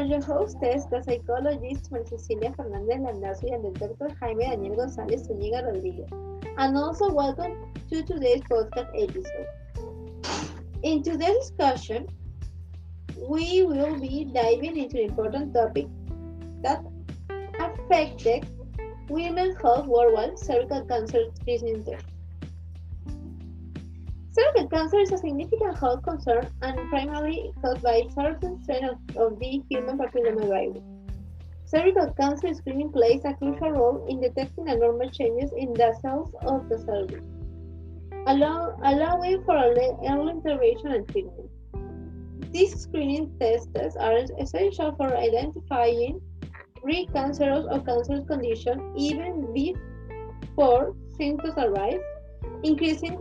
your hostess, the psychologist María Cecilia Fernández Landazzo and the Dr. Jaime Daniel González Zúñiga Rodríguez. And also welcome to today's podcast episode. In today's discussion, we will be diving into an important topic that affected women's health worldwide, cervical cancer screening test. Cervical cancer is a significant health concern and primarily caused by certain strain of the human papillomavirus. Cervical cancer screening plays a crucial role in detecting abnormal changes in the cells of the cervix, allowing for early intervention and treatment. These screening tests are essential for identifying precancerous or cancerous conditions even before symptoms arise, increasing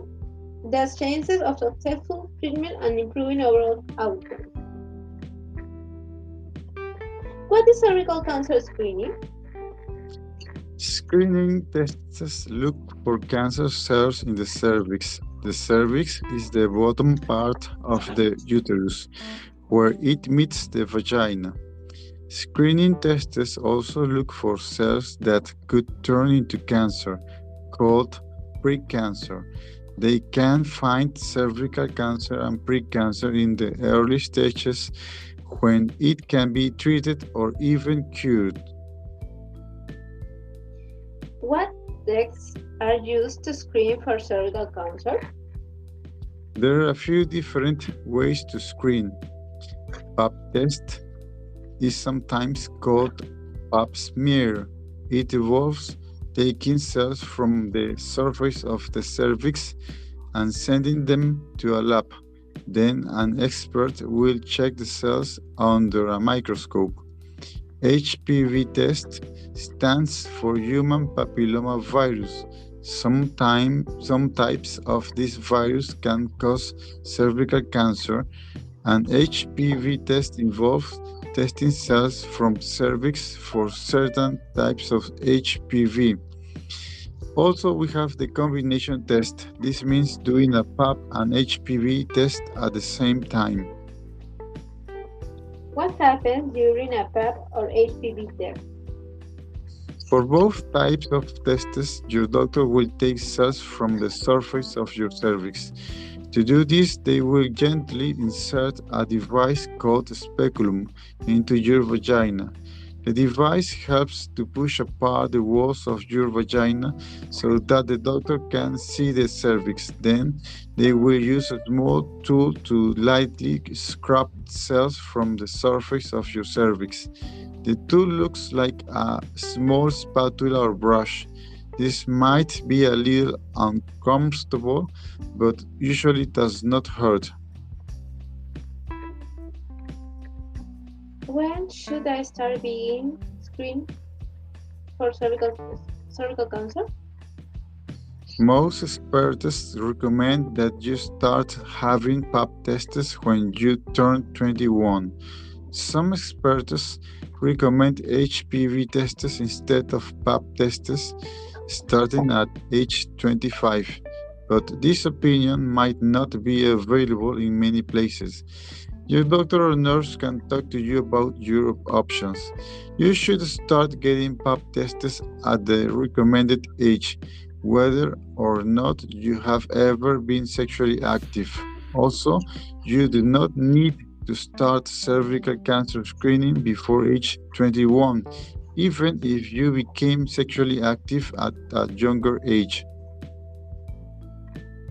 the chances of successful treatment and improving overall outcomes. What is cervical cancer screening? Screening tests look for cancer cells in the cervix. The cervix is the bottom part of the uterus, where it meets the vagina. Screening tests also look for cells that could turn into cancer, called precancer. They can find cervical cancer and precancer in the early stages when it can be treated or even cured. What tests are used to screen for cervical cancer? There are a few different ways to screen. Pap test is sometimes called pap smear. It involves taking cells from the surface of the cervix and sending them to a lab. Then an expert will check the cells under a microscope. HPV test stands for human papilloma virus. Some types of this virus can cause cervical cancer, and HPV test involves testing cells from cervix for certain types of HPV. Also, we have the combination test. This means doing a PAP and HPV test at the same time. What happens during a PAP or HPV test? For both types of tests, your doctor will take cells from the surface of your cervix. To do this, they will gently insert a device called a speculum into your vagina. The device helps to push apart the walls of your vagina so that the doctor can see the cervix. Then, they will use a small tool to lightly scrub cells from the surface of your cervix. The tool looks like a small spatula or brush. This might be a little uncomfortable, but usually does not hurt. When should I start being screened for cervical cancer? Most experts recommend that you start having pap tests when you turn 21. Some experts recommend HPV tests instead of pap tests starting at age 25, but this opinion might not be available in many places. Your doctor or nurse can talk to you about your options. You should start getting pap tests at the recommended age, whether or not you have ever been sexually active. Also, you do not need to start cervical cancer screening before age 21, even if you became sexually active at a younger age.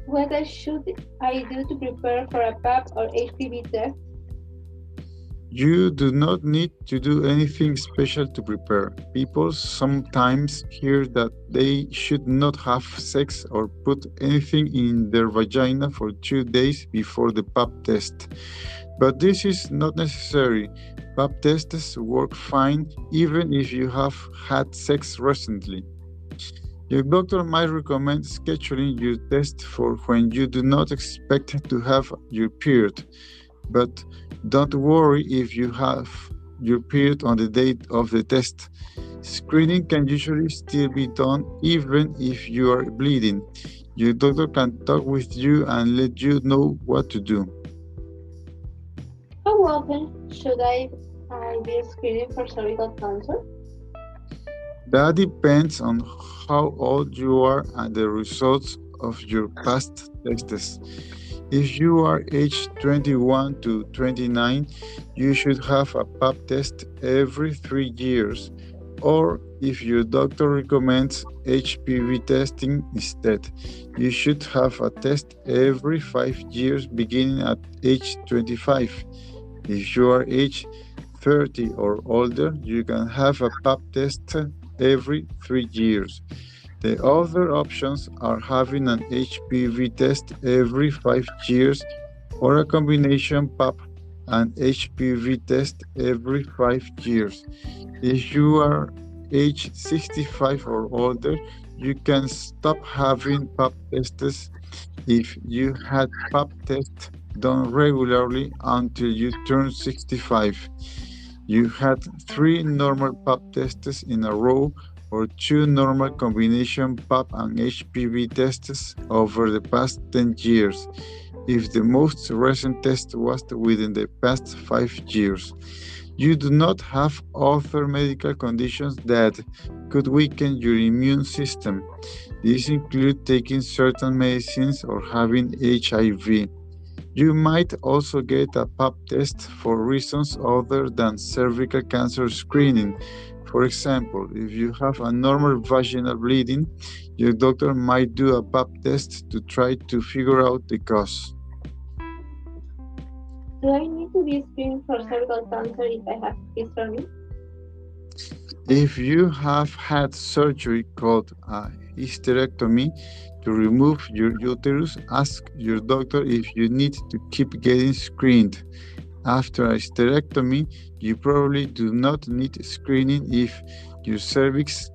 What should I do to prepare for a PAP or HPV test? You do not need to do anything special to prepare. People sometimes hear that they should not have sex or put anything in their vagina for 2 days before the pap test. But this is not necessary. Pap tests work fine even if you have had sex recently. Your doctor might recommend scheduling your test for when you do not expect to have your period. But don't worry if you have your period on the date of the test. Screening can usually still be done even if you are bleeding. Your doctor can talk with you and let you know what to do. How often should I I be screening for cervical cancer. That depends on how old you are and the results of your past tests. If you are aged 21 to 29, you should have a pap test every 3 years, or if your doctor recommends HPV testing instead, you should have a test every 5 years beginning at age 25. If you are age 30 or older, you can have a pap test every 3 years. The other options are having an HPV test every 5 years or a combination pap and HPV test every 5 years. If you are age 65 or older, you can stop having pap tests if you had pap tests done regularly until you turn 65. You had three normal pap tests in a row or two normal combination pap and HPV tests over the past 10 years, if the most recent test was within the past 5 years. You do not have other medical conditions that could weaken your immune system. These include taking certain medicines or having HIV. You might also get a pap test for reasons other than cervical cancer screening. For example, if you have a normal vaginal bleeding, your doctor might do a pap test to try to figure out the cause. Do I need to be screened for cervical cancer if I have history? If you have had surgery called a hysterectomy to remove your uterus, ask your doctor if you need to keep getting screened. After a hysterectomy, you probably do not need screening if your cervix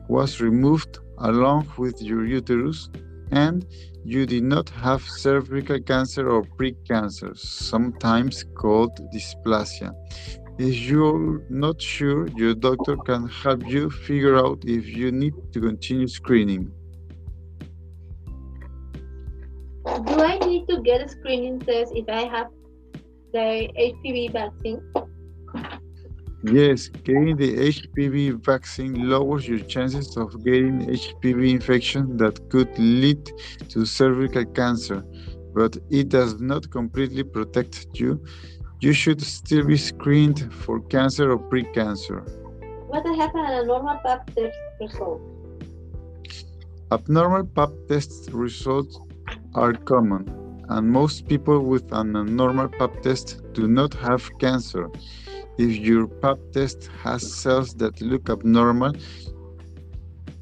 was removed along with your uterus and you did not have cervical cancer or precancer, sometimes called dysplasia. If you're not sure, your doctor can help you figure out if you need to continue screening. Do I need to get a screening test if I have the HPV vaccine? Yes, getting the HPV vaccine lowers your chances of getting HPV infection that could lead to cervical cancer, but it does not completely protect you. You should still be screened for cancer or precancer. What I have a normal pap test result? Abnormal pap test results are common, and most people with an abnormal pap test do not have cancer. If your pap test has cells that look abnormal,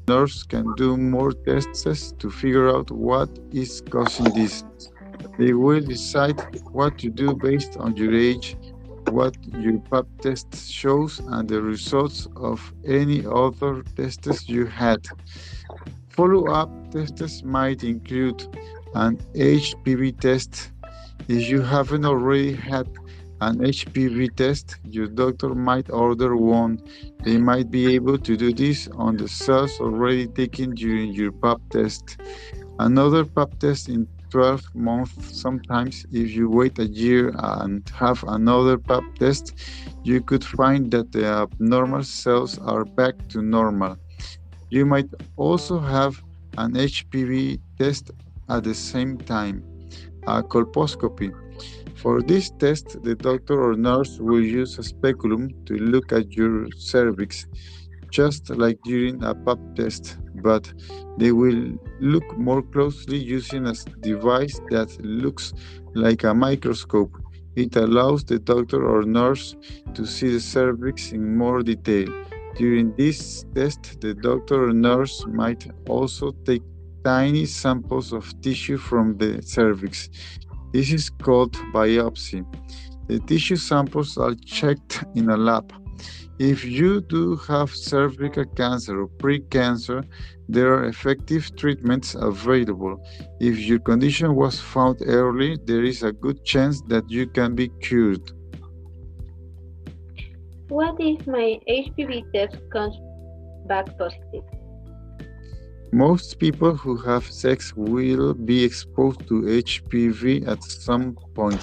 nurse can do more tests to figure out what is causing this. They will decide what to do based on your age, what your pap test shows, and the results of any other tests you had. Follow-up tests might include an HPV test. If you haven't already had an HPV test, your doctor might order one. They might be able to do this on the cells already taken during your pap test. Another pap test in 12 months. Sometimes, if you wait a year and have another pap test, you could find that the abnormal cells are back to normal. You might also have an HPV test at the same time, a colposcopy. For this test, the doctor or nurse will use a speculum to look at your cervix, just like during a pap test, but they will look more closely using a device that looks like a microscope. It allows the doctor or nurse to see the cervix in more detail. During this test, the doctor or nurse might also take tiny samples of tissue from the cervix. This is called biopsy. The tissue samples are checked in a lab. If you do have cervical cancer or precancer, there are effective treatments available. If your condition was found early, there is a good chance that you can be cured. What if my HPV test comes back positive? Most people who have sex will be exposed to HPV at some point.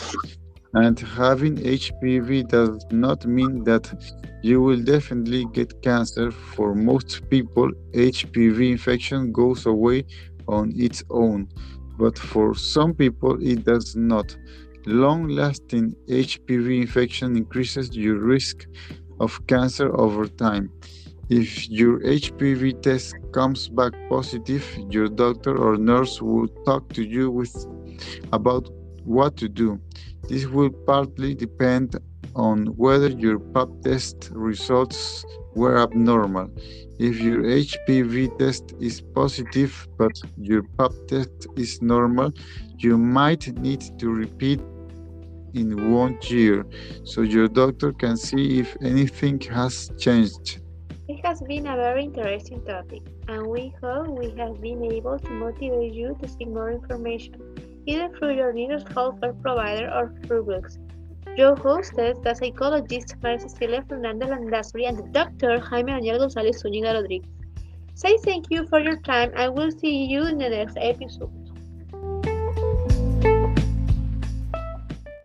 And having HPV does not mean that you will definitely get cancer. For most people, HPV infection goes away on its own, but for some people, it does not. Long lasting HPV infection increases your risk of cancer over time. If your HPV test comes back positive, your doctor or nurse will talk to you about what to do. This will partly depend on whether your pap test results were abnormal. If your HPV test is positive but your pap test is normal, you might need to repeat in 1 year so your doctor can see if anything has changed. It has been a very interesting topic, and we hope we have been able to motivate you to seek more information, either through your nearest healthcare provider or through books. Your hostess, the psychologist Maria Cecilia Fernandez Landazuri, and the doctor Jaime Daniel González Zúñiga Rodríguez. Say thank you for your time, and we'll see you in the next episode.